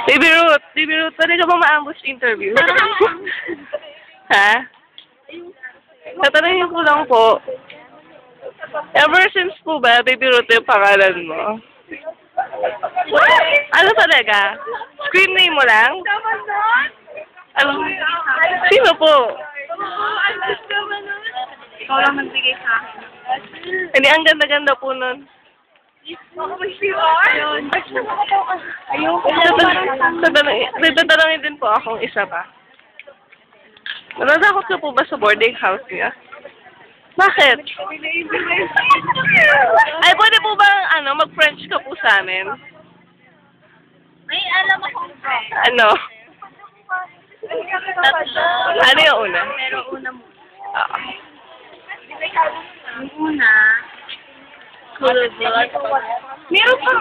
Baby Ruth, pwede ka bang ma-ambush interview? Ha? Tatanungin ko lang po. Ever since po ba, Baby Ruth yung pangalan mo? Ano talaga? Screen name mo lang? Ano? Sino po? Ikaw lang magbigay sa akin. Hindi, ang ganda-ganda po nun. Ako mag-CR? Ayun. Tatanungin din po akong isa pa. Natatakot ka po ba sa boarding house niya? Bakit? Ay, pwede po ba mag-French ka po sa amin? May alam akong Ano? tatlo. Ano yung una? Pero una mo. Ah. Ang una, kulubot. Meron pa.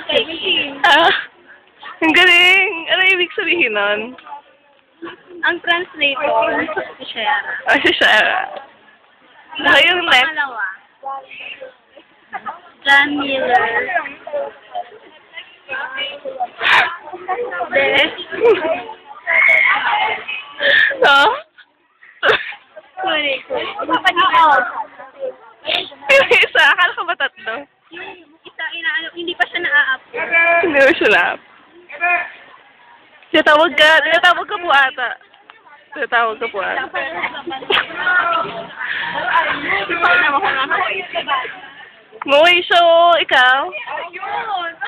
17. Ah, ang galing. Ano ibig sabihin nun? Ang translator, si Shara. Ah, si Shara. Ano yung next? Pangalawa, John Miller. No? Sorry. Papanikaw. Yung isa, akala ko ba tatlo? Yung isa, hindi pa siya na-up. Hindi mo siya lahat. Tinatawag ka po ata. Tinatawag ka po ata. Maway siya, ikaw?